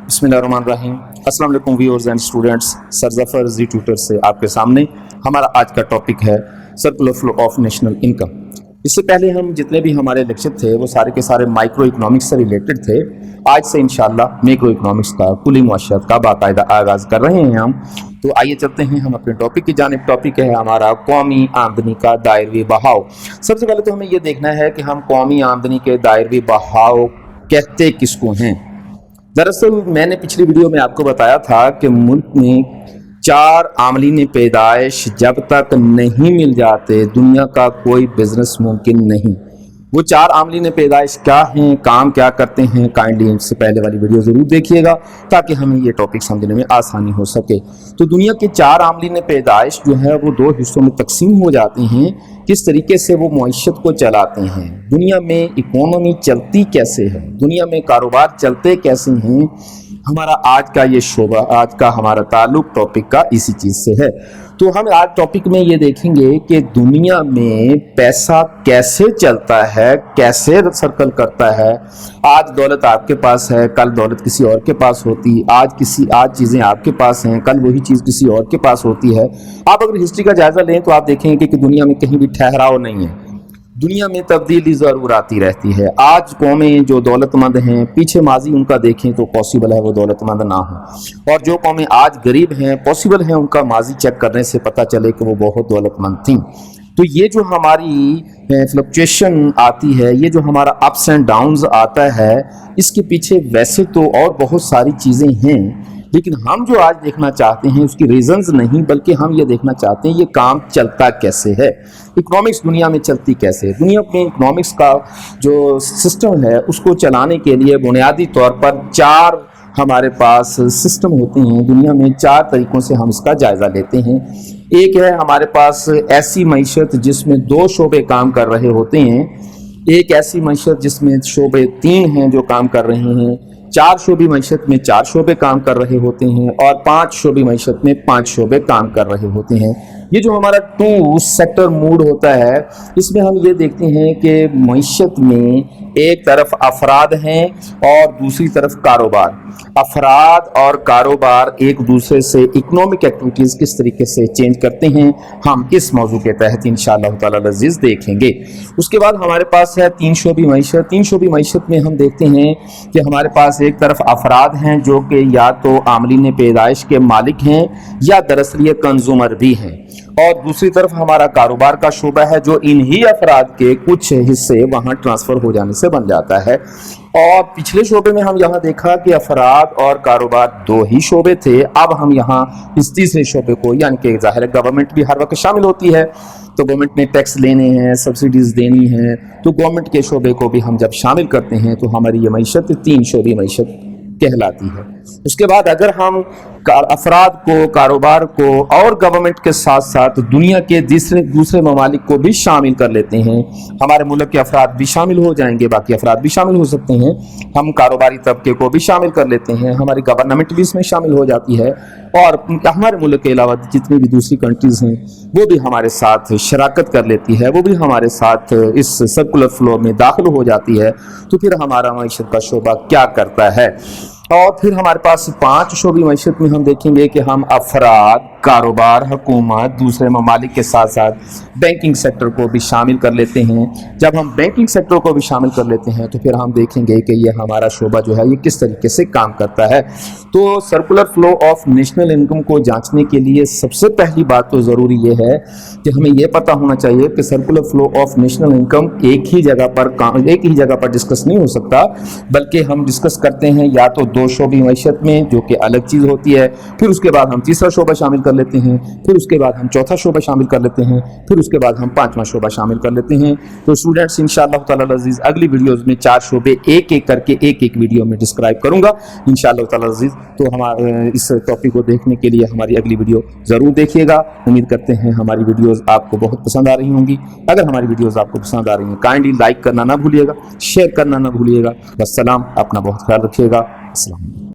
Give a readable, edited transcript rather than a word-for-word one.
बिस्मिल्लाहिर्रहमानिर्रहीम। अस्सलाम वालेकुम viewers and students. Sir Zafar ji tutor से आपके सामने हमारा आज का टॉपिक है circular flow of national income. इससे पहले हम जितने भी हमारे लेक्चर थे वो सारे के सारे माइक्रो इकोनॉमिक्स से रिलेटेड थे। आज से इंशाल्लाह मैक्रो इकोनॉमिक्स का कुली मुआशरत का बाकायदा आगाज़ कर रहे हैं हम। तो आइए चलते हैं हम अपने टॉपिक की जानिब। टॉपिक है हमारा कौमी आमदनी का दायरवी बहाव। सबसे पहले तो हमें ये देखना है कि हम कौमी आमदनी के दायरवी बहाव कहते किसको हैं। दरअसल मैंने पिछली वीडियो में आपको बताया था कि मुल्क में 4 आमलीन पैदाइश जब तक नहीं मिल जाते दुनिया का कोई बिजनेस मुमकिन नहीं। वो 4 आमलीन पैदाइश क्या हैं, काम क्या करते हैं, काइंडली इससे पहले वाली वीडियो ज़रूर देखिएगा ताकि हमें ये टॉपिक समझने में आसानी हो सके। तो दुनिया के 4 आमलीन पैदाइश जो है वो 2 हिस्सों में तकसीम हो जाते हैं। किस तरीके से वो मईशत को चलाते हैं, दुनिया में इकोनॉमी चलती कैसे है, दुनिया में कारोबार चलते कैसे हैं। हमारा आज का ये शोबा, आज का हमारा ताल्लुक टॉपिक का इसी चीज़ से है। तो हम आज टॉपिक में ये देखेंगे कि दुनिया में पैसा कैसे चलता है, कैसे सर्कल करता है। आज दौलत आपके पास है, कल दौलत किसी और के पास होती, आज चीज़ें आपके पास हैं, कल वही चीज़ किसी और के पास होती है। आप अगर हिस्ट्री का जायज़ा लें तो आप देखेंगे कि दुनिया में कहीं भी ठहराव नहीं है, दुनिया में तब्दीली ज़रूर आती रहती है। आज कौमें जो दौलतमंद हैं, पीछे माजी उनका देखें तो पॉसिबल है वो दौलतमंद ना हो, और जो कौमें आज गरीब हैं पॉसिबल है उनका माजी चेक करने से पता चले कि वो बहुत दौलतमंद थीं। तो ये जो हमारी फ्लक्चुएशन आती है, ये जो हमारा अप्स एंड डाउन्स आता है, इसके पीछे वैसे तो और बहुत सारी चीज़ें हैं, लेकिन हम जो आज देखना चाहते हैं उसकी रीजंस नहीं, बल्कि हम ये देखना चाहते हैं ये काम चलता कैसे है, इकोनॉमिक्स दुनिया में चलती कैसे है। दुनिया में इकोनॉमिक्स का जो सिस्टम है उसको चलाने के लिए बुनियादी तौर पर 4 हमारे पास सिस्टम होते हैं। दुनिया में 4 तरीक़ों से हम इसका जायज़ा लेते हैं। एक है हमारे पास ऐसी मईशत जिसमें 2 शोबे काम कर रहे होते हैं, एक ऐसी मईशत जिसमें शोबे 3 हैं जो काम कर रहे हैं, 4 शोबी मईशत में 4 शोबे काम कर रहे होते हैं, और 5 शोबी मईशत में 5 शोबे काम कर रहे होते हैं। ये जो हमारा 2 सेक्टर मूड होता है, इसमें हम ये देखते हैं कि मईशत में एक तरफ अफराद हैं और दूसरी तरफ कारोबार। अफराद और कारोबार एक दूसरे से इकोनॉमिक एक्टिविटीज़ किस तरीके से चेंज करते हैं, हम इस मौजू के तहत इंशाअल्लाह ताला अज़ीज़ देखेंगे। उसके बाद हमारे पास है 3 शोबी मईशत। 3 शोबी मईशत में हम देखते हैं कि हमारे पास एक तरफ अफराद हैं जो कि या तो आमलीन पैदाइश के मालिक हैं या दरअसल ये कंज्यूमर भी हैं, और दूसरी तरफ हमारा कारोबार का शोबा है जो इन्हीं अफराद के कुछ हिस्से वहाँ ट्रांसफ़र हो जाने से बन जाता है। और पिछले शोबे में हम यहाँ देखा कि अफराद और कारोबार 2 ही शोबे थे। अब हम यहाँ इस तीसरे शोबे को, यानी कि ज़ाहिर है गवर्नमेंट भी हर वक्त शामिल होती है, तो गवर्नमेंट ने टैक्स लेने हैं, सब्सिडीज़ देनी हैं, तो गवर्नमेंट के शोबे को भी हम जब शामिल करते हैं तो हमारी ये मईशत 3 शोबी मईशत कहलाती है। उसके बाद अगर हम अफराद को, कारोबार को और गवर्नमेंट के साथ साथ दुनिया के दूसरे ममालिक को भी शामिल कर लेते हैं, हमारे मुल्क के अफराद भी शामिल हो जाएंगे, बाकी अफराद भी शामिल हो सकते हैं, हम कारोबारी तबके को भी शामिल कर लेते हैं, हमारी गवर्नमेंट भी इसमें शामिल हो जाती है, और हमारे मुल्क के अलावा जितनी भी दूसरी कंट्रीज़ हैं वो भी हमारे साथ शराकत कर लेती है, वो भी हमारे साथ इस सर्कुलर फ्लो में दाखिल हो जाती है। तो फिर हमारा मईशत का शोबा क्या करता है। और फिर हमारे पास 5 शोबी मईशत में हम देखेंगे कि हम अफराद, कारोबार, हुकूमत, दूसरे ममालिक के साथ साथ बैंकिंग सेक्टर को भी शामिल कर लेते हैं। जब हम बैंकिंग सेक्टर को भी शामिल कर लेते हैं तो फिर हम देखेंगे कि ये हमारा शोबा जो है ये किस तरीके से काम करता है। तो circular flow of national income को जांचने के लिए सबसे पहली बात तो ज़रूरी ये है कि हमें ये पता होना चाहिए कि circular flow of national income एक ही जगह पर डिस्कस नहीं हो सकता, बल्कि हम डिस्कस करते हैं या तो 2 शोबी मईशत में जो कि अलग चीज़ होती है, फिर उसके बाद हम तीसरा शोबा शामिल कर लेते हैं, फिर उसके बाद हम चौथा शोबा शामिल कर लेते हैं, फिर उसके बाद हम 5वां शोबा शामिल कर लेते हैं। तो स्टूडेंट्स इंशाअल्लाह ताला अज़ीज़ अगली वीडियोज़ में 4 शोबे एक एक करके एक वीडियो में डिस्क्राइब करूँगा इंशाअल्लाह ताला अज़ीज़। तो हमारे इस टॉपिक को देखने के लिए हमारी अगली वीडियो ज़रूर देखिएगा। उम्मीद करते हैं हमारी वीडियोज़ आपको बहुत पसंद आ रही होंगी। अगर हमारी वीडियोज़ आपको पसंद आ रही हैं काइंडली लाइक करना ना भूलिएगा, शेयर करना ना भूलिएगा। वस्सलाम, अपना बहुत ख्याल रखिएगा। अस्सलाम।